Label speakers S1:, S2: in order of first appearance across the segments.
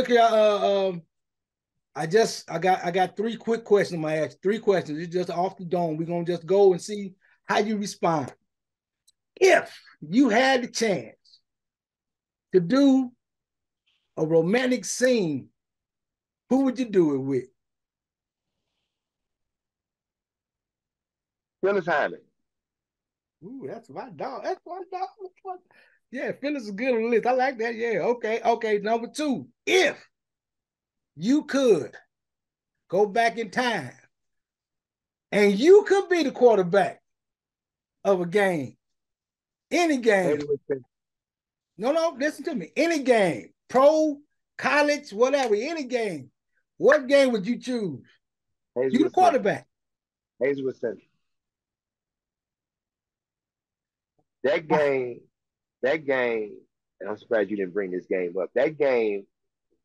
S1: look here. I got three quick questions. I'm gonna ask three questions. It's just off the dome. We're gonna just go and see how you respond. If you had the chance to do a romantic scene, who would you do it with?
S2: Phyllis Hyman.
S1: Ooh, that's my dog. That's my dog. Yeah, Phyllis is good on the list. I like that. Yeah. Okay. Okay. Number two, if you could go back in time and you could be the quarterback of a game, any game. No, no, listen to me. Any game, pro, college, whatever, any game. What game would you choose? You the
S2: Hazelwood Central.
S1: quarterback.
S2: Hazelwood Central. That game, and I'm surprised you didn't bring this game up. That game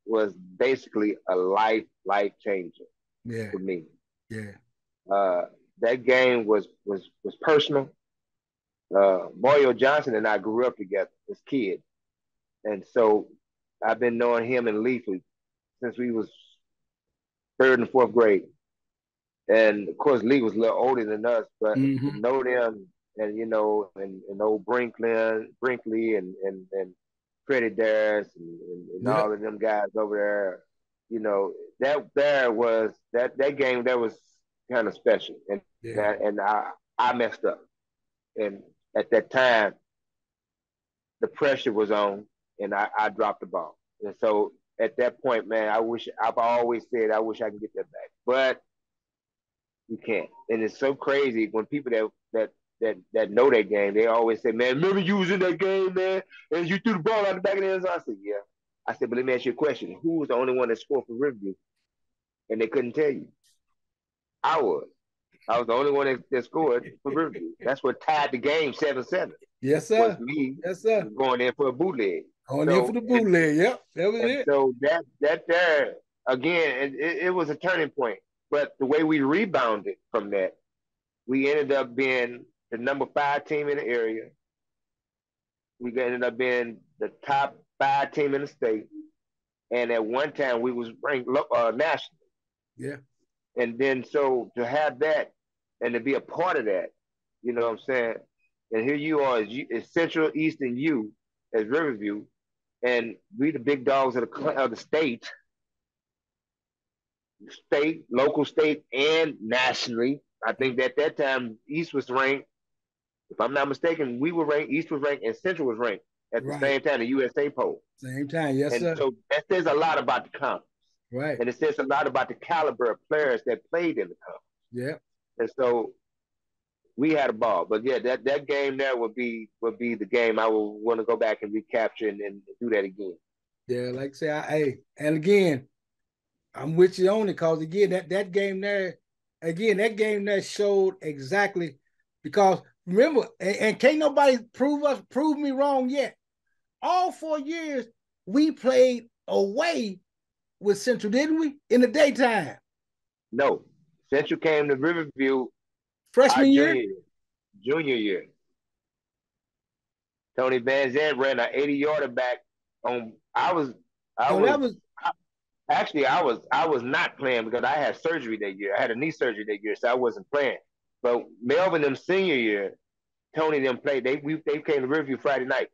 S2: was basically a life changer
S1: Yeah,
S2: for me.
S1: yeah,
S2: Uh, that game was personal. Mario Johnson and I grew up together as kids, and so I've been knowing him and Leafly since we was third and fourth grade. And of course, Lee was a little older than us, but to
S1: mm-hmm.
S2: know them and and old Brinkley and Freddie Darius and
S1: Yep,
S2: all of them guys over there, that game that was kind of special, and
S1: yeah,
S2: I messed up, and at that time the pressure was on, and I dropped the ball, and so at that point, man, I've always said I wish I could get that back, but you can't. And it's so crazy when people that know that game, they always say, "Man, remember you was in that game, man, and you threw the ball out the back of the end zone." I said, "Yeah." I said, "But let me ask you a question: Who was the only one that scored for Riverview?" And they couldn't tell you. I was. I was the only one that scored for Riverview. That's what tied the game 7-7.
S1: yes,
S2: Was
S1: sir.
S2: me
S1: Yes, sir.
S2: going in for a bootleg.
S1: On there for
S2: So
S1: the bootleg. Yep, that was
S2: and
S1: it.
S2: so that there again, it was a turning point. But the way we rebounded from that, we ended up being the number 5 team in the area. We ended up being the top 5 team in the state, and at one time we was ranked nationally.
S1: Yeah,
S2: And then so to have that and to be a part of that, you know what I'm saying? And here you are as Central Eastern U as Riverview, and we the big dogs of the local state, and nationally. I think that at that time East was ranked. If I'm not mistaken, we were ranked. East was ranked, and Central was ranked at the
S1: right.
S2: same time. The USA poll,
S1: Same time. Yes,
S2: and
S1: sir.
S2: so that says a lot about the conference,
S1: Right.
S2: and it says a lot about the caliber of players that played in the conference.
S1: Yeah.
S2: And so we had a ball. But yeah, that game there would be the game I would want to go back and recapture and do that again.
S1: Yeah. Like I say, hey, and again, I'm with you on it because again, that game there showed exactly because remember, and can't nobody prove me wrong yet. All 4 years we played away with Central, didn't we? In the daytime.
S2: No, Central came to Riverview our
S1: Freshman year?
S2: junior year. Tony Van Zandt ran an 80-yarder back on. I
S1: Oh,
S2: was
S1: that was
S2: actually I was not playing because I had surgery that year. I had a knee surgery that year, so I wasn't playing. But Melvin them senior year, Tony them played. They came to Riverview Friday night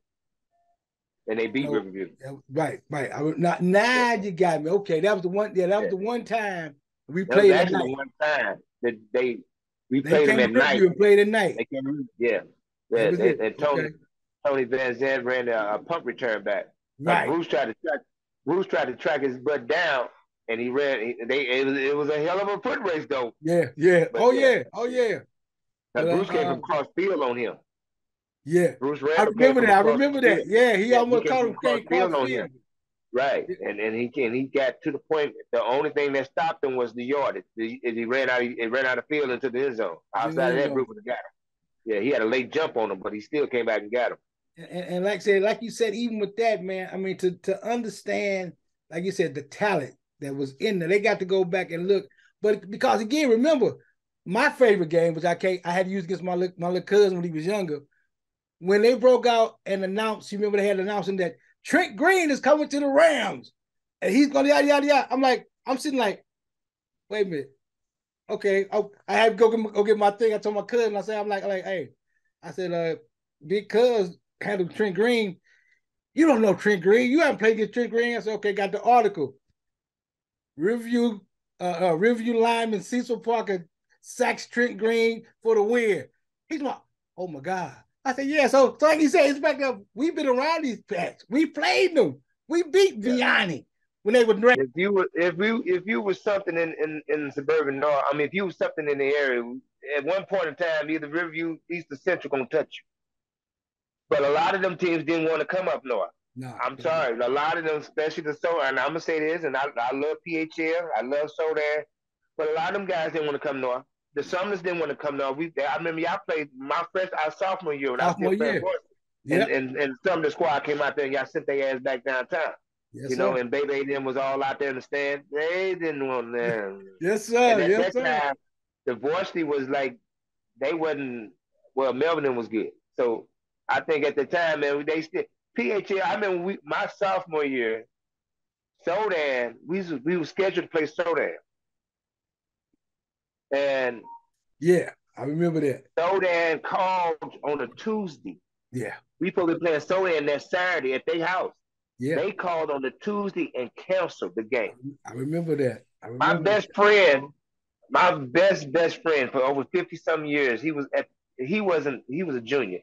S2: and they beat
S1: no,
S2: Riverview.
S1: right, right. I was not now you got me. Okay, that was the one. Yeah, that was
S2: Yeah.
S1: the one time we
S2: That was
S1: played at
S2: actually
S1: night.
S2: the one time that we
S1: They
S2: played them
S1: came to
S2: at night.
S1: Riverview and played at night.
S2: They came to, yeah,
S1: That
S2: yeah.
S1: was it.
S2: And
S1: Okay.
S2: Tony Van Zandt ran a punt return back.
S1: Right.
S2: Bruce tried to track his butt down, and he ran. It was a hell of a foot race though.
S1: Yeah, yeah.
S2: But
S1: Oh
S2: yeah,
S1: yeah. Oh yeah.
S2: now
S1: But
S2: Bruce came from cross field on him.
S1: yeah.
S2: Bruce
S1: I
S2: Randall came
S1: remember
S2: from
S1: that. I
S2: across the
S1: remember that.
S2: field.
S1: Yeah, he
S2: Yeah, he
S1: almost
S2: came
S1: caught
S2: from
S1: him
S2: cross
S1: came cross
S2: field on him.
S1: field.
S2: Right, and he got to the point. The only thing that stopped him was the yardage. He ran out of field into the end zone. Outside of that, Bruce would have got him. Yeah, he had a late jump on him, but he still came back and got him.
S1: And like I said, like you said, even with that, man, I mean, to understand, like you said, the talent that was in there, they got to go back and look. But because again, remember, my favorite game, which I had to use against my little cousin when he was younger, when they broke out and announced, you remember they had announcing that Trent Green is coming to the Rams. and he's going yada yada yada. I'm like, I'm sitting like, wait a minute. Okay, I had to go get my thing. I told my cousin, I said, hey, I said, big cuz handled Trent Green. You don't know Trent Green. You haven't played against Trent Green. I said, okay, got the article. Review lineman Cecil Parker sacks Trent Green for the win. He's like, oh my God. I said, yeah. So like he said, it's back there. We've been around these packs. We played them. We beat Vianney when they were drafted.
S2: If you was something in suburban North, I mean, if you was something in the area, at one point in time, either Riverview, East, or Central gonna touch you. But a lot of them teams didn't want to come up north.
S1: No,
S2: I'm sorry, a lot of them, especially the Soda, and I'm gonna say this, and I love PHL, I love Soda, but a lot of them guys didn't want to come north. The Sumners didn't want to come north. I remember y'all played our sophomore year when I was still playing
S1: year.
S2: sports, and some of the squad came out there and y'all sent their ass back downtown.
S1: Yes,
S2: you know,
S1: sir.
S2: and Baby them was all out there in the stand. They didn't want them.
S1: Yes, sir.
S2: And at
S1: yes,
S2: that
S1: sir.
S2: time, the varsity was like they wasn't. Well, Melvin was good. So I think at the time, man, they still PHL. I remember my sophomore year, Sodan. We were scheduled to play Sodan, and
S1: yeah, I remember that.
S2: Sodan called on a Tuesday.
S1: Yeah,
S2: we supposed to be playing Sodan that Saturday at their house.
S1: Yeah,
S2: they called on the Tuesday and canceled the game.
S1: I remember that.
S2: My best friend, my best friend for over 50 some years, he was a junior,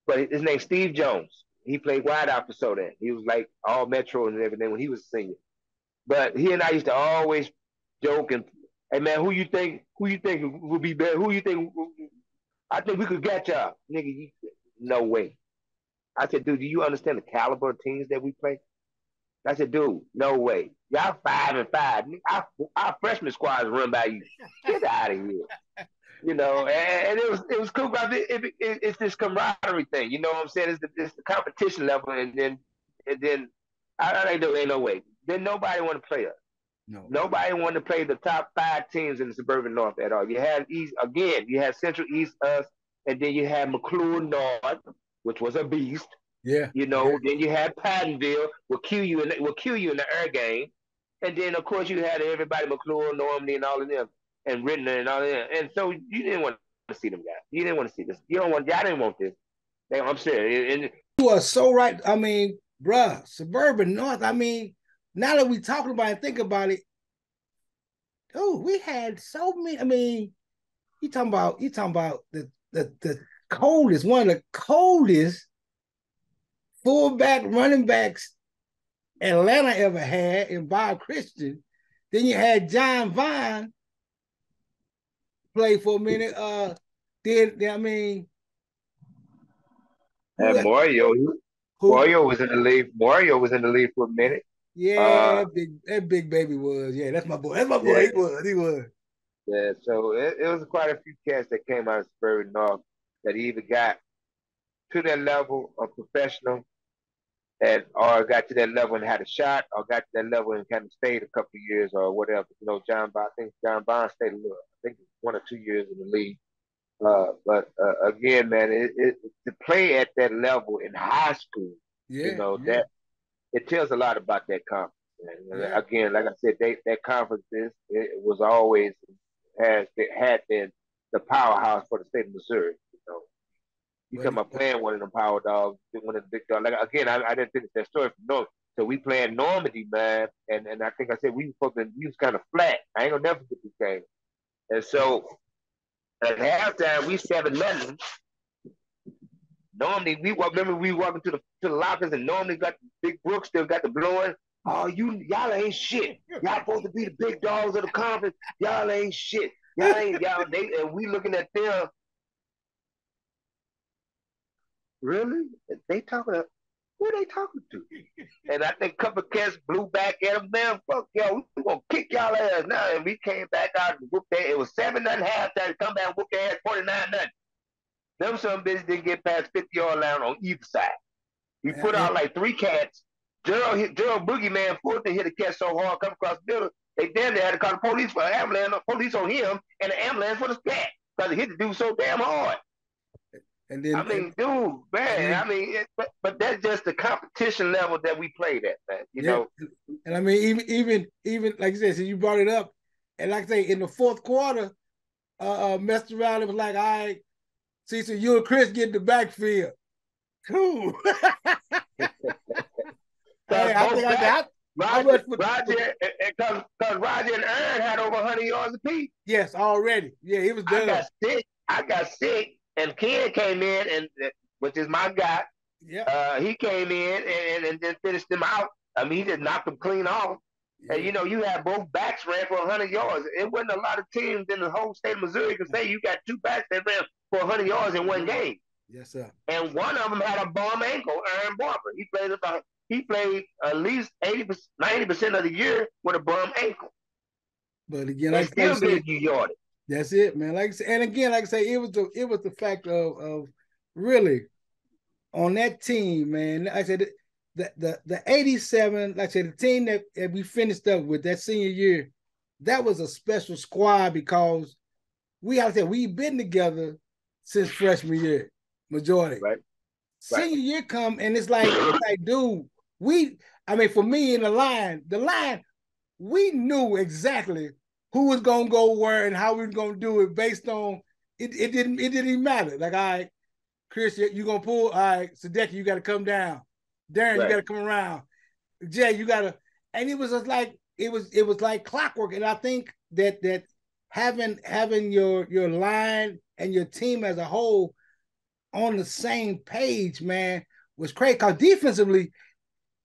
S2: but his name's Steve Jones. He played wide out for Sodan. He was like all Metro and everything when he was a senior. But he and I used to always joke and, hey man, who you think will be better? Who you think? I think we could get y'all, nigga. No way. I said, dude, do you understand the caliber of teams that we play? I said, dude, no way. Y'all 5-5. Our freshman squad is run by you. Get out of here. You know, and it was cool. But it's this camaraderie thing. You know what I'm saying? It's the competition level, and then I ain't no way. Then nobody want to play us.
S1: No.
S2: Nobody wanted to play the top 5 teams in the suburban North at all. You had East again. You had Central East, us, and then you had McClure North, which was a beast.
S1: Yeah.
S2: You know, then you had Pattonville will kill you in the air game. And then of course you had everybody, McClure, Normandy and all of them, and Rittner and all of them. And so you didn't want to see them guys. You didn't want to see this. Y'all didn't want this. I'm serious. And
S1: you are so right. I mean, bruh, suburban North. I mean, now that we talking about it, think about it. Dude, we had so many. I mean, you talking about the coldest, one of the coldest fullback running backs Atlanta ever had in Bob Christian. Then you had John Vine play for a minute. Then I mean,
S2: and Mario was in the league. Mario was in the league for a minute.
S1: Yeah, that big baby was. Yeah, that's my boy. That's my boy. Yeah. He was.
S2: Yeah, so it was quite a few cats that came out of Suburban North that either got to that level of professional or got to that level and had a shot, or got to that level and kind of stayed a couple of years or whatever. You know, I think John Bond stayed I think 1 or 2 years in the league. But again, man, to play at that level in high school, that it tells a lot about that conference. And again, like I said, that conference it was always had been the powerhouse for the state of Missouri. You talking about playing one of them power dogs, one of the big dogs. Like again, I didn't finish that story from North. So we playing Normandy, man, and I think I said we was kind of flat. I ain't gonna never forget this game. And so at halftime, we 7-0. Normally, we walking to the lockers, and normally got Big Brooks still got the blowing. Oh, y'all ain't shit. Y'all supposed to be the big dogs of the conference. Y'all ain't shit. And we looking at them. Really? They talking to, who they talking to? And I think a couple of cats blew back at them. Man, fuck y'all. We gonna kick y'all ass now. And we came back out and whooped that. It was 7-0 halftime. Come back and whoop their ass 49-0. Them some bitches didn't get past 50-yard line on either side. We put out like 3 cats. Gerald Boogeyman forced to hit a cat so hard, come across the middle. They damn near had to call the police for an ambulance, police on him, and an ambulance for the cat because he hit the dude so damn hard.
S1: And
S2: I
S1: then
S2: mean, dude,
S1: and
S2: man. I
S1: then
S2: mean, but that's just the competition level that we played at, man. You
S1: yeah,
S2: know,
S1: and I mean even like I said, so you brought it up, and like I say in the fourth quarter, messed around. It was like, all right, see, so you and Chris get in the backfield. Cool. Hey,
S2: because
S1: I think
S2: both back
S1: I rushed
S2: Roger,
S1: for
S2: because Roger and Aaron had over 100 yards apiece.
S1: yes already. Yeah, it was done.
S2: I got sick, and Ken came in, and which is my guy.
S1: Yeah,
S2: He came in and then finished them out. I mean, he just knocked them clean off. And
S1: yeah.
S2: you know, you had both backs ran for 100 yards. It wasn't a lot of teams in the whole state of Missouri could say you got two backs that ran for 100 yards in one game.
S1: Yes, sir.
S2: And one of them had a bum ankle, Aaron Barber. He played at least 80%, 90% of the year with a bum ankle.
S1: But again,
S2: And
S1: like I
S2: still
S1: said,
S2: gave you yardage.
S1: that's it, man. Like I said, and again, like I say, it was the fact of really on that team, man. Like I said, the 87, like I said, the team that we finished up with that senior year, that was a special squad because we have to say we've been together since freshman year, majority.
S2: Right, right,
S1: Senior year come and it's like, dude, I mean, for me in the line, we knew exactly who was gonna go where and how we was gonna do it based on it didn't even matter. Like, all right, Chris, you gonna pull, all right, Sadeki, you gotta come down. Darren, you
S2: right.
S1: gotta come around. Jay, you gotta, and it was just like it was like clockwork. And I think that having your line and your team as a whole on the same page, man, was crazy. Because defensively,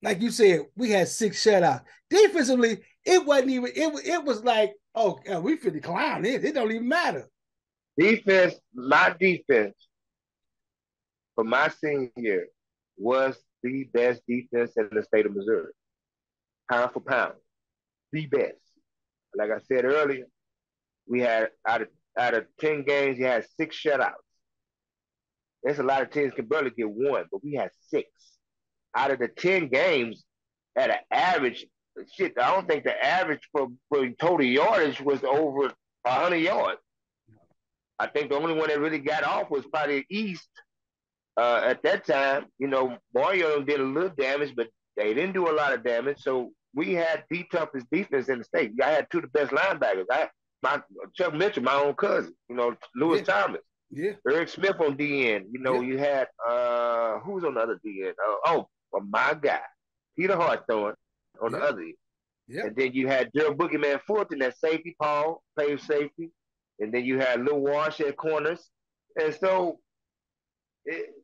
S1: like you said, we had 6 shutouts. Defensively, it wasn't even. It was like, oh, we finna clown it. It don't even matter.
S2: My defense for my senior year was the best defense in the state of Missouri, pound for pound, the best. Like I said earlier, we had out of 10 games, you had 6 shutouts. There's a lot of teams can barely get one, but we had 6 out of the 10 games at an average. Shit, I don't think the average for total yardage was over 100 yards. I think the only one that really got off was probably East at that time. You know, Mario did a little damage, but they didn't do a lot of damage. So we had the toughest defense in the state. I had 2 of the best linebackers. My Chuck Mitchell, my own cousin. You know, Lewis
S1: Yeah,
S2: Thomas,
S1: yeah,
S2: Eric Smith on DN. You know,
S1: yeah,
S2: you had who was on the other DN? My guy, Peter Hartthorne on the
S1: yeah,
S2: other end.
S1: yeah.
S2: And then you had Gerald Boogeyman Fulton at safety, Paul played safety. And then you had Lil Wash at corners. And so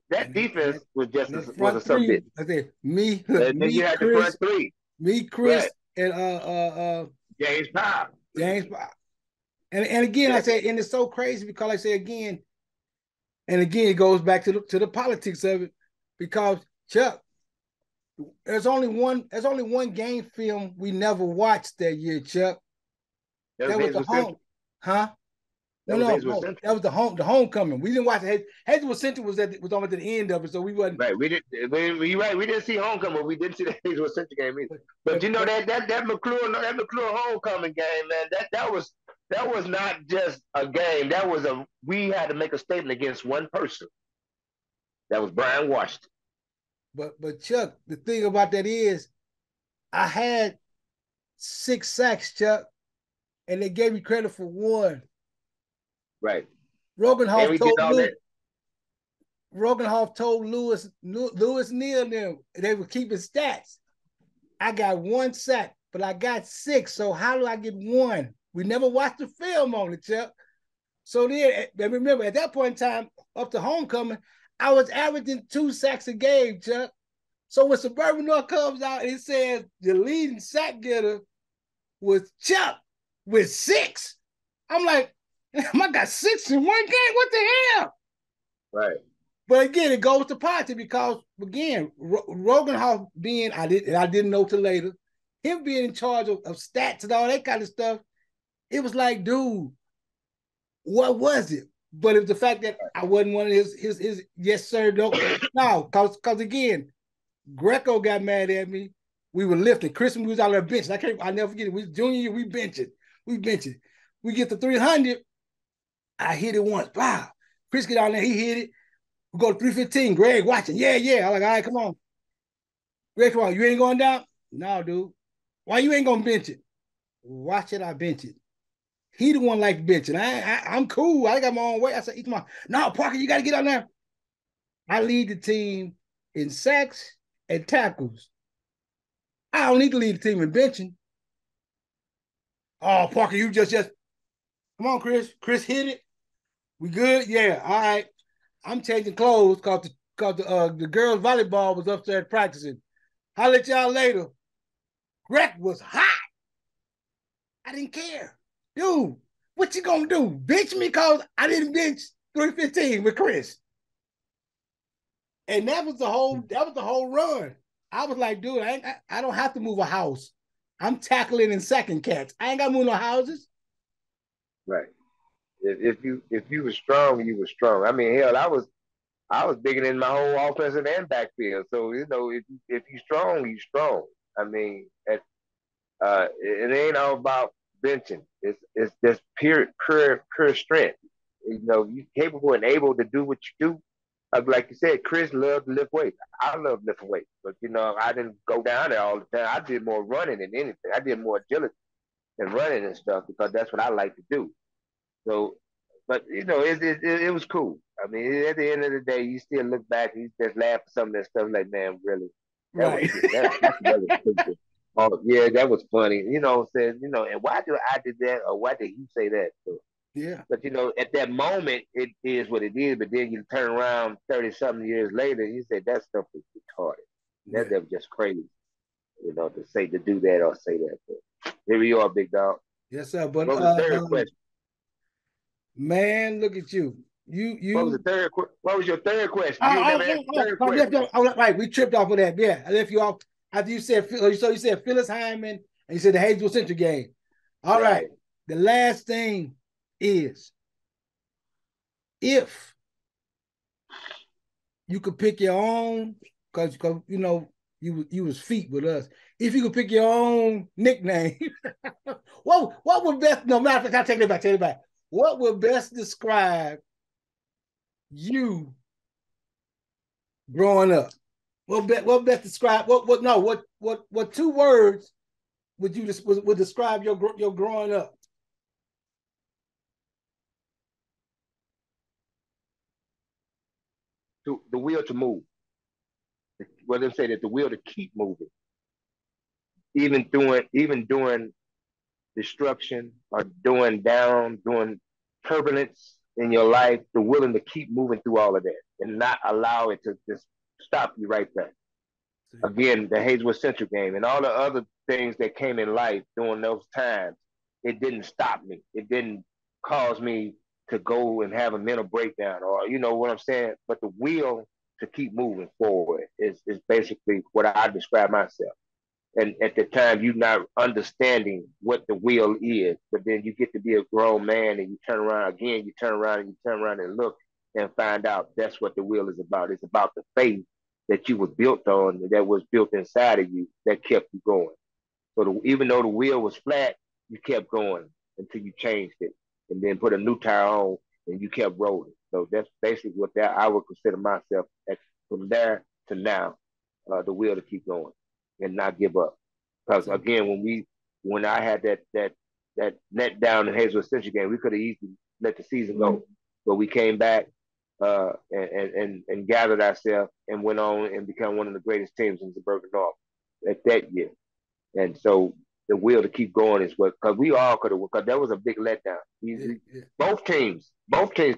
S2: that
S1: And
S2: defense was just
S1: that
S2: was a
S1: front
S2: some
S1: three,
S2: bitch.
S1: I said me,
S2: And then you had the front three.
S1: me,
S2: Right.
S1: Chris, and
S2: James Powell.
S1: James. And again,
S2: Yeah.
S1: I say, and it's so crazy because I say again, and again, it goes back to the politics of it because Chuck, there's only one game film we never watched that year, Chuck.
S2: That was
S1: That was the
S2: Hayeswood
S1: home,
S2: Central.
S1: huh?
S2: That
S1: No,
S2: was
S1: no,
S2: Hayeswood
S1: no.
S2: Central.
S1: That was the homecoming. We didn't watch it. Hazelwood Central was almost at the end of it, so we wasn't.
S2: Right. You're right. We didn't see homecoming, but we didn't see the Hayeswood Central game either.
S1: But
S2: But
S1: but,
S2: you know
S1: but
S2: that McClure homecoming game, man, that was not just a game. We had to make a statement against one person. That was Brian Washington.
S1: but Chuck, the thing about that is, I had 6 sacks, Chuck, and they gave me credit for one.
S2: Right. And
S1: Rogenhoff
S2: we did
S1: told
S2: all
S1: Lou.
S2: that.
S1: Rogenhoff told Lewis Neal them they were keeping stats. I got 1 sack, but I got 6. So how do I get one? We never watched the film on it, Chuck. So then, remember, at that point in time, up to homecoming, I was averaging 2 sacks a game, Chuck. So when Suburban North comes out and it says the leading sack getter was Chuck with 6, I'm like, I got 6 in one game. What the hell?
S2: Right.
S1: But again, it goes to politics because again, Rogenhoff being I didn't know till later, him being in charge of stats and all that kind of stuff, it was like, dude, what was it? But it was the fact that I wasn't one of his yes sir no, cause again, Greco got mad at me. We were lifting. Christmas we was out there benching. I never forget it. We junior year, we benching. We get to 300. I hit it once. Wow. Chris get out there, he hit it. We go to 315. Greg watching. Yeah, yeah. I'm like, all right, come on. Greg, come on. You ain't going down? No, dude. Why you ain't gonna bench it? Watch it, I bench it. He the one like benching. I'm cool. I got my own way. I said, come on. No, Parker, you got to get on there. I lead the team in sacks and tackles. I don't need to lead the team in benching. Oh, Parker, you just come on, Chris. Chris hit it. We good? Yeah. All right. I'm changing clothes because the girls' volleyball was upstairs practicing. I'll let y'all later. Greg was hot. I didn't care. Dude, what you gonna do? Bench me because I didn't bench 315 with Chris. And that was the whole run. I was like, dude, I don't have to move a house. I'm tackling in second cats. I ain't got to move no houses.
S2: Right. If you were strong, you were strong. I mean, hell, I was bigger than my whole offensive and backfield. So if you strong, you strong. I mean, it ain't all about benching. It's just pure strength. You know, you capable and able to do what you do. Like you said, Chris loved to lift weights. I love lifting weights, but I didn't go down there all the time. I did more running than anything. I did more agility than running and stuff because that's what I like to do. So, but it was cool. I mean, at the end of the day, you still look back and you just laugh at some of that stuff. Like, man, really, that was
S1: Right.
S2: that's really stupid. Oh yeah, that was funny. Said and why do I did that or why did he say that? So,
S1: Yeah.
S2: but at that moment, it is what it is. But then you turn around 30 something years later, you say that stuff was retarded.
S1: Yeah.
S2: That was just crazy. To do that or say that. But here we are, big dog.
S1: Yes, sir. But
S2: What was the third question?
S1: man, look at you.
S2: What was
S1: You
S2: the third? What was your third question? You never asked the third question.
S1: right. We tripped off of that. Yeah, I left you off after you said so. You said Phyllis Hyman and you said the Hayesville Central game. All right.
S2: Right.
S1: The last thing is if you could pick your own, because you was feet with us. If you could pick your own nickname, what would best? No matter of fact, I'll take it back. What would best describe you growing up? What best describe what 2 words would describe your growing up?
S2: The will to move. Well, they say that the will to keep moving, even during destruction or doing turbulence in your life, the willing to keep moving through all of that and not allow it to just stop you right there. Again, the Hayeswood Central game and all the other things that came in life during those times, it didn't stop me. It didn't cause me to go and have a mental breakdown or you know what I'm saying. But the will to keep moving forward is basically what I describe myself. And at the time, you're not understanding what the will is, but then you get to be a grown man and you turn around again, you turn around and look and find out that's what the will is about. It's about the faith that you was built on, that was built inside of you, that kept you going. So even though the wheel was flat, you kept going until you changed it, and then put a new tire on, and you kept rolling. So that's basically what that I would consider myself from there to now, the will to keep going and not give up. Because again, when I had that net down in Hazelwood Central game, we could have easily let the season go, but we came back and gathered ourselves and went on and become one of the greatest teams in Suburban North at that year. And so the will to keep going is what because we all could have because that was a big letdown. Both teams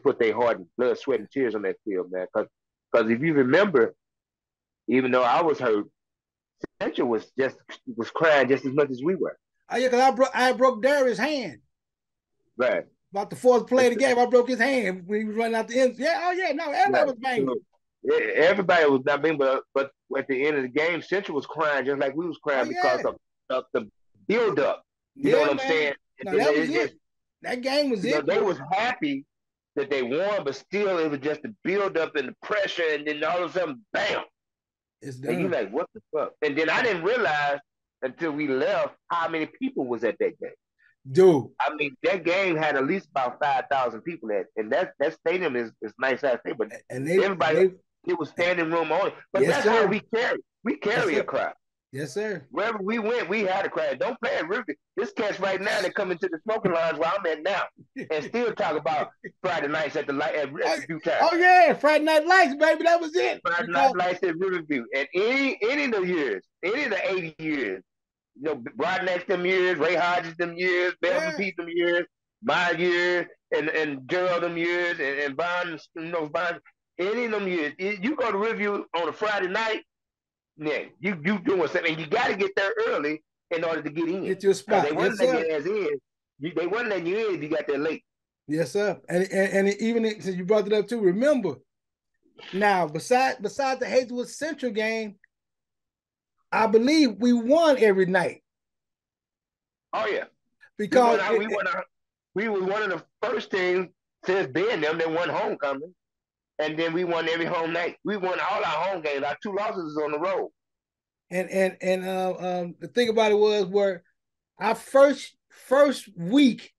S2: put their heart and blood, sweat, and tears on that field, man. Because if you remember, even though I was hurt, Central was crying just as much as we were.
S1: Oh yeah, because I broke Darius' hand.
S2: Right.
S1: About the fourth play of the game, I broke his hand when he was running out the end. Yeah, oh yeah, no, everybody was banging.
S2: So, everybody was not being, but at the end of the game, Central was crying just like we was crying because of the build up. You know what I'm saying?
S1: No, that was it. That game was it.
S2: They was happy that they won, but still it was just the build up and the pressure, and then all of a sudden, bam!
S1: It's done.
S2: And you like, what the fuck? And then I didn't realize until we left how many people was at that game.
S1: Dude.
S2: I mean, that game had at least about 5,000 people at, and that stadium is nice ass thing. But
S1: And
S2: everybody,
S1: they
S2: it was standing room only. But
S1: yes,
S2: that's how
S1: sir.
S2: we carry. We
S1: Yes,
S2: carry a
S1: sir.
S2: crowd.
S1: Yes, sir.
S2: Wherever we went, we had a crowd. Don't play at River. This catch right now, they come into the smoking lounge where I'm at now, and still talk about Friday nights at the light at
S1: Oh,
S2: the View Town.
S1: oh yeah, Friday Night Lights, baby. That was it.
S2: Friday night
S1: Because
S2: lights at Riverview. And any of the years, any of the 80 years, Broadneck them years, Ray Hodges them years, Melvin
S1: yeah,
S2: Pete them years, my years, and Gerald them years, and Von, Von, any of them years. You go to review on a Friday night, yeah, you doing something. And you got to get there early in order to get in,
S1: get your
S2: because they
S1: spot. Yes,
S2: wasn't letting
S1: sir.
S2: your ass in. They wasn't letting you in if you got there late.
S1: Yes, sir. And even since you brought it up too, remember now besides the Hazelwood Central game, I believe we won every night
S2: Oh yeah, we
S1: because
S2: went out. We were one of the first teams since being them that won homecoming. And then we won every home night. We won all our home games. Our 2 losses is on the road.
S1: the thing about it was where our first week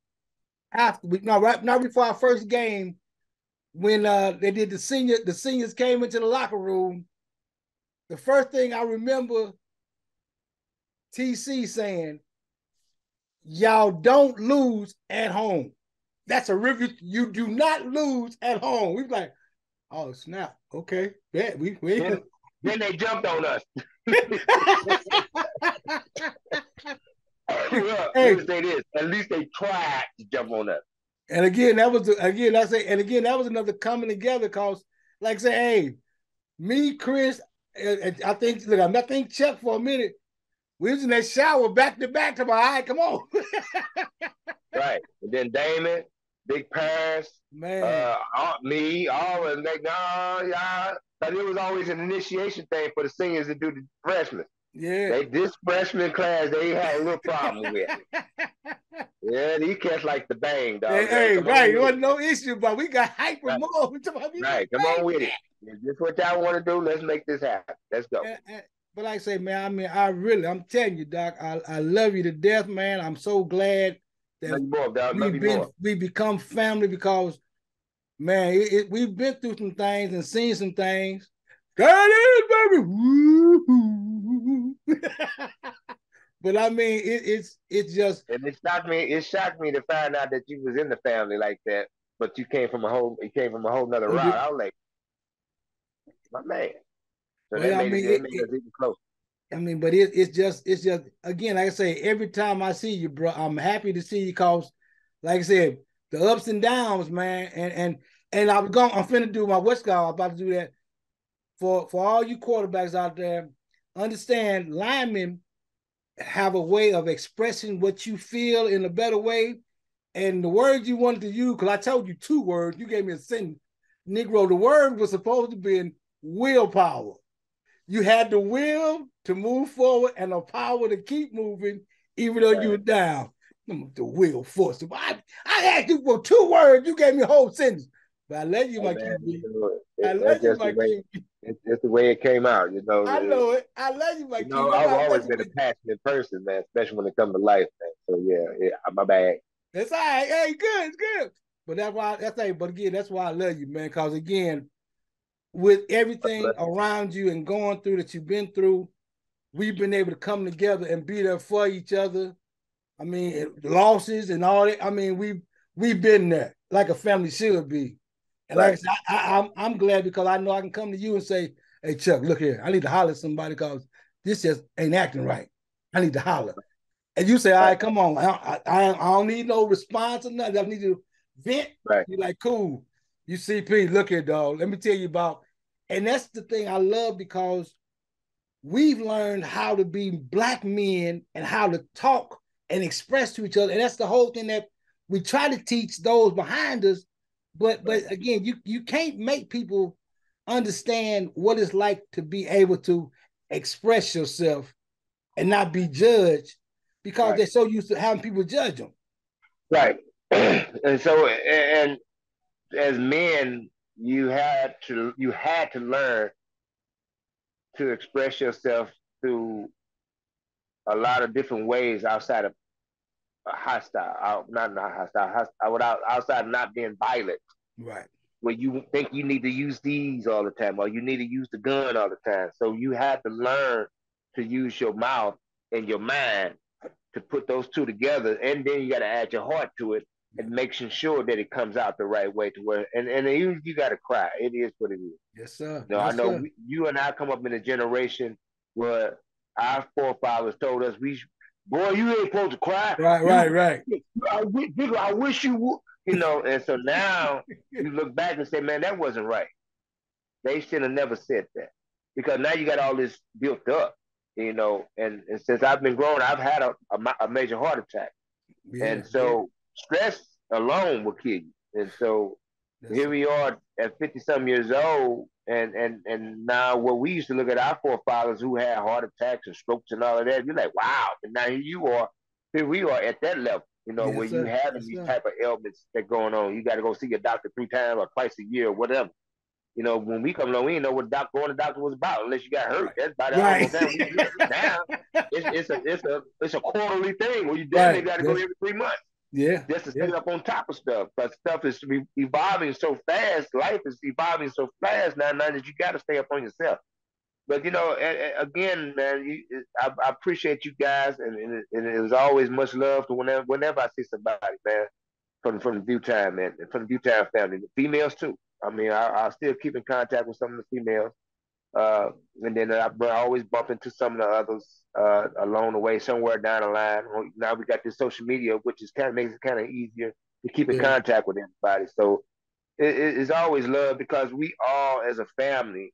S1: after we no right not before our first game when they did the seniors came into the locker room. The first thing I remember TC saying, "Y'all don't lose at home." That's a review. You do not lose at home. We was like, oh snap, okay, yeah, we
S2: then they jumped on us. Well, let
S1: hey,
S2: me say this. At least they tried to jump on us.
S1: and again that was again I say, and again that was another coming together because, like I say, hey, me, Chris, and I think look, I'm not think Chuck for a minute. We was in that shower back to back. To my eye, come on,
S2: Right. And then Damon, Big Paris,
S1: man,
S2: me, all of them, like, no, yeah. But it was always an initiation thing for the seniors to do the freshmen.
S1: yeah.
S2: This freshman class, they had a little problem with. Yeah, these cats like the bang,
S1: Hey,
S2: dog. Hey,
S1: hey,
S2: come on
S1: right, it
S2: with it.
S1: wasn't no issue, but we got hyper
S2: Right.
S1: more. We like,
S2: Right. Come
S1: bang
S2: on with it.
S1: that.
S2: If this what y'all want to do, let's make this happen. Let's go.
S1: But like I say, man, I mean, I'm telling you, Doc, I love you to death, man. I'm so glad that
S2: Love you more, dog. Love you more.
S1: we become family because, man, we've been through some things and seen some things. That is, baby. But I mean, it's just
S2: And it shocked me. It shocked me to find out that you was in the family like that, but you came from a whole nother
S1: oh,
S2: route. I was like, my man. So
S1: well,
S2: that
S1: I
S2: made
S1: mean,
S2: it made us even closer.
S1: I mean, but it's just again, like I say, every time I see you, bro, I'm happy to see you because, like I said, the ups and downs, man, and I'm finna do my West Coast. I'm about to do that for all you quarterbacks out there. Understand, linemen have a way of expressing what you feel in a better way, and the words you wanted to use. Because I told you 2 words, you gave me a sentence, Negro. The word was supposed to be in willpower. You had the will to move forward and the power to keep moving, even though you
S2: Right.
S1: were down. The will force. I asked you for 2 words. You gave me a whole sentence. But I love you,
S2: Hey,
S1: my
S2: man,
S1: QB. I
S2: that's
S1: love you,
S2: just the
S1: my
S2: way.
S1: QB.
S2: It's just the way it came out.
S1: I know it. I love you, my QB. That's
S2: I've
S1: why I
S2: always
S1: mess
S2: been a
S1: with you.
S2: passionate person, man, especially when it comes to life, man. So yeah, my bad.
S1: That's all right. Hey, good, it's good. But but again, that's why I love you, man. Because again, with everything around you and going through that you've been through, we've been able to come together and be there for each other. I mean, losses and all that. I mean, we've been there like a family should be. And like I
S2: Right,
S1: said, I'm glad because I know I can come to you and say, "Hey, Chuck, look here. I need to holler at somebody because this just ain't acting right. I need to holler." And you say, "All
S2: right,
S1: right, come on. I don't need no response or nothing. I need to vent."
S2: right,
S1: You're like, "Cool." You CP, look here, dog. Let me tell you about. And that's the thing I love because we've learned how to be black men and how to talk and express to each other. And that's the whole thing that we try to teach those behind us.
S2: right,
S1: But again, you can't make people understand what it's like to be able to express yourself and not be judged because
S2: right,
S1: they're so used to having people judge them.
S2: right. And so, and as men, you had to learn to express yourself through a lot of different ways outside of hostile, not hostile, without outside not being violent.
S1: Right.
S2: Where you think you need to use these all the time, or you need to use the gun all the time. So you have to learn to use your mouth and your mind to put those two together, and then you got to add your heart to it and making sure that it comes out the right way to where, and you got to cry. It is what it is.
S1: Yes, sir.
S2: I
S1: Yes,
S2: know
S1: sir.
S2: you and I come up in a generation where our forefathers told us, boy, you ain't supposed to cry.
S1: Right, right, right.
S2: I wish you would, and so now you look back and say, man, that wasn't right. They should have never said that because now you got all this built up, and since I've been growing, I've had a major heart attack.
S1: Yeah,
S2: And
S1: yeah.
S2: so stress alone will kill you. And so
S1: That's
S2: here
S1: it.
S2: we are at 50 some years old. And now what we used to look at our forefathers who had heart attacks and strokes and all of that, you're like, wow. And now here we are at that level, where
S1: Yes,
S2: you
S1: sir.
S2: having
S1: Yes,
S2: these
S1: sir.
S2: type of ailments that going on. You got to go see your doctor 3 times or twice a year or whatever. When we come along, we didn't know what going to the doctor was about unless you got hurt.
S1: Right.
S2: That's about all the
S1: Right.
S2: time we did. Now it's a quarterly thing where you definitely
S1: Right.
S2: got to go every 3 months
S1: Yeah.
S2: just to stay
S1: Yeah.
S2: up on top of stuff. But stuff is evolving so fast. Life is evolving so fast now that you got to stay up on yourself. But again, man, I appreciate you guys, and it was always much love to whenever I see somebody, man, from the View Time, man, from the View Time family, the females too. I mean, I still keep in contact with some of the females. Uh, and then I always bump into some of the others along the way, somewhere down the line. Now we got this social media, which is kind of makes it kind of easier to keep in
S1: Yeah.
S2: contact with everybody. So it's always love because we all, as a family,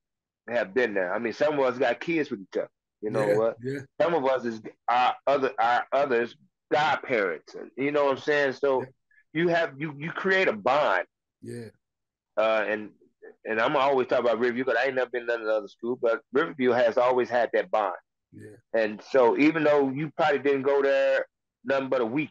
S2: have been there. I mean, some of us got kids with each other. You know
S1: Yeah.
S2: what?
S1: Yeah.
S2: Some of us is our others godparents. You know what I'm saying?
S1: Yeah.
S2: So you create a bond,
S1: Yeah.
S2: and I'm always talk about Riverview because I ain't never been to another school, but Riverview has always had that bond.
S1: Yeah.
S2: And so even though you probably didn't go there nothing but a week,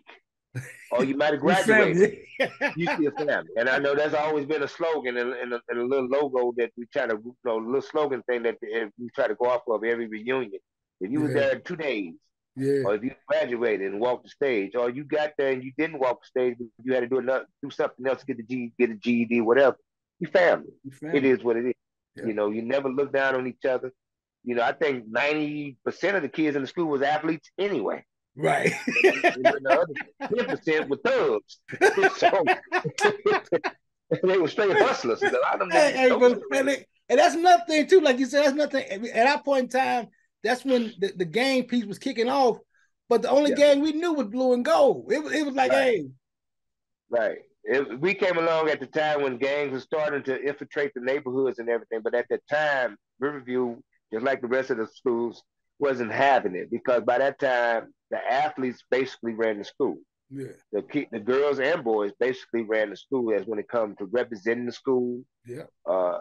S2: or you might have
S1: You
S2: graduated,
S1: family.
S2: you still family. And I know that's always been a slogan and a little logo that we try to, a little slogan thing that we try to go off of every reunion. If you was
S1: Yeah.
S2: there 2 days,
S1: Yeah.
S2: or if you graduated and walked the stage, or you got there and you didn't walk the stage, but you had to do something else to get a GED, whatever. You family.
S1: You
S2: It
S1: family.
S2: is what it is.
S1: Yeah.
S2: You never look down on each other. I think 90% of the kids in the school was athletes anyway.
S1: Right.
S2: And then the other 10% were thugs. So they were straight hustlers. A lot of them
S1: Hey,
S2: niggas
S1: hey,
S2: dope.
S1: and that's another thing too. Like you said, that's nothing. At that point in time, that's when the game piece was kicking off. But the only
S2: Yeah,
S1: game we knew was blue and gold. It was like,
S2: right,
S1: hey,
S2: right. We came along at the time when gangs were starting to infiltrate the neighborhoods and everything. But at that time, Riverview, just like the rest of the schools, wasn't having it because by that time the athletes basically ran the school.
S1: yeah,
S2: The girls and boys basically ran the school as when it comes to representing the school
S1: yeah,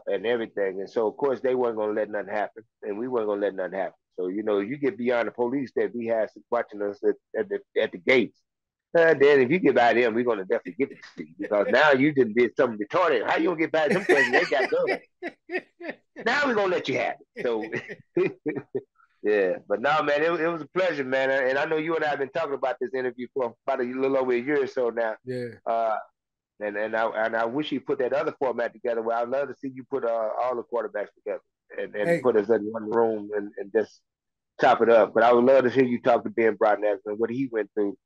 S2: and everything. And so, of course, they weren't going to let nothing happen, and we weren't going to let nothing happen. So, you get beyond the police that we had watching us at the gates. Then if you get by them, we're going to definitely get it to you because now you just did something retarded. How you going to get by them cats? They got guns. Now we're going to let you have it. So, yeah. But no, man, it was a pleasure, man. And I know you and I have been talking about this interview for about a little over a year or so now.
S1: yeah.
S2: Uh, and I wish you put that other format together where I'd love to see you put all the quarterbacks together and
S1: Hey,
S2: put us in one room and just chop it up. But I would love to hear you talk to Ben Brodnax and what he went through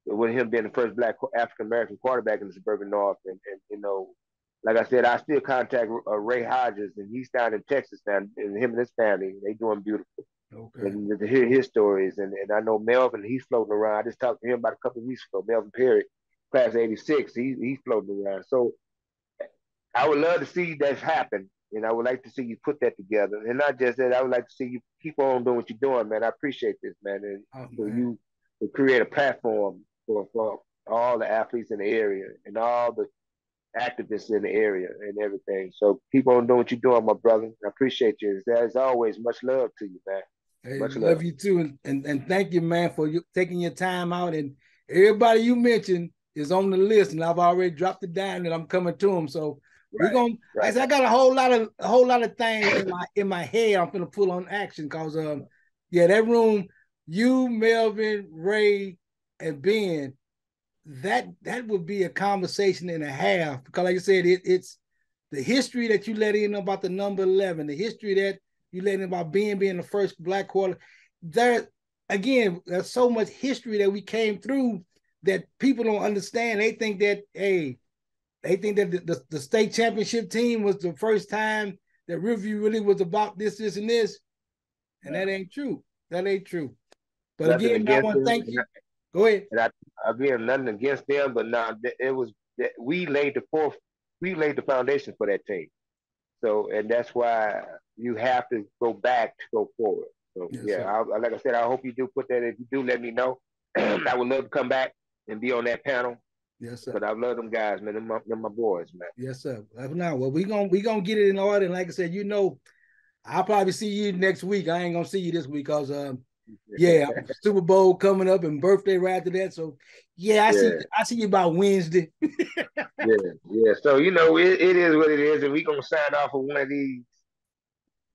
S2: with him being the first black African American quarterback in the suburban North. And like I said, I still contact Ray Hodges, and he's down in Texas now, and him and his family, they doing beautiful.
S1: okay.
S2: And to hear his stories, and I know Melvin, he's floating around. I just talked to him about a couple of weeks ago. Melvin Perry, class '86, he's floating around. So I would love to see that happen, and I would like to see you put that together. And not just that, I would like to see you keep on doing what you're doing, man. I appreciate this, man, and
S1: Oh
S2: for
S1: man.
S2: you to create a platform for all the athletes in the area and all the activists in the area and everything. So keep on doing what you're doing, my brother. I appreciate you. As always, much love to you, man.
S1: Hey,
S2: Much love.
S1: love you too, and thank you, man, for you taking your time out. And everybody you mentioned is on the list, and I've already dropped it down, and I'm coming to them. So we're
S2: Right,
S1: gonna. Like I
S2: right.
S1: said, I got a whole lot of things in my head. I'm gonna pull on action because yeah, that room, you, Melvin, Ray, and Ben. that would be a conversation and a half, because like I said, it's the history that you let in about the number 11, the history that you let in about being the first black quarter. There again, there's so much history that we came through that people don't understand. They think that the state championship team was the first time that Riverview really was about this, and this, and that ain't true. That ain't true. But
S2: Nothing
S1: again, I
S2: against
S1: want to
S2: them.
S1: thank you. Go ahead.
S2: And again, nothing against them, but now it was that we laid the foundation for that team. So, and that's why you have to go back to go forward. So,
S1: Yes,
S2: yeah,
S1: sir.
S2: like I said, I hope you do put that. If you do, let me know. I would love to come back and be on that panel.
S1: Yes, sir.
S2: But I love them guys, man. They're my boys, man.
S1: Yes, sir. Now, well, we gonna get it in order. And like I said, I'll probably see you next week. I ain't gonna see you this week because yeah, Super Bowl coming up and birthday right after that. So yeah,
S2: Yeah,
S1: I see you about Wednesday.
S2: yeah, yeah. So it is what it is, and we gonna sign off of one of these.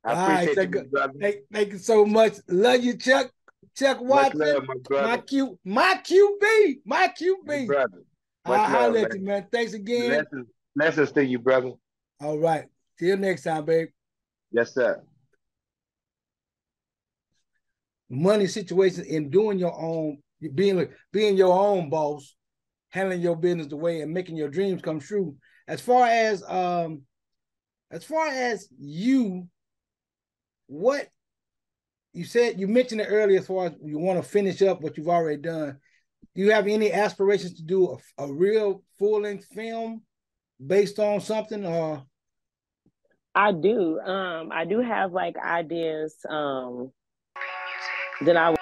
S2: I
S1: All right,
S2: appreciate you, my brother.
S1: thank you so much. Love you, Chuck. Chuck
S2: Much
S1: Watson,
S2: love, my brother,
S1: My QB, my
S2: my
S1: QB.
S2: brother. Much
S1: I'll
S2: love,
S1: holler at
S2: man.
S1: you, man. Thanks again.
S2: Blessings to you, brother.
S1: All right. Till next time, babe.
S2: Yes, sir.
S1: Money situation and doing your own, being your own boss, handling your business the way and making your dreams come true. As far as you, what you said, you mentioned it earlier, as far as you want to finish up what you've already done. Do you have any aspirations to do a real full-length film based on something, or?
S3: I do. I do have like ideas that I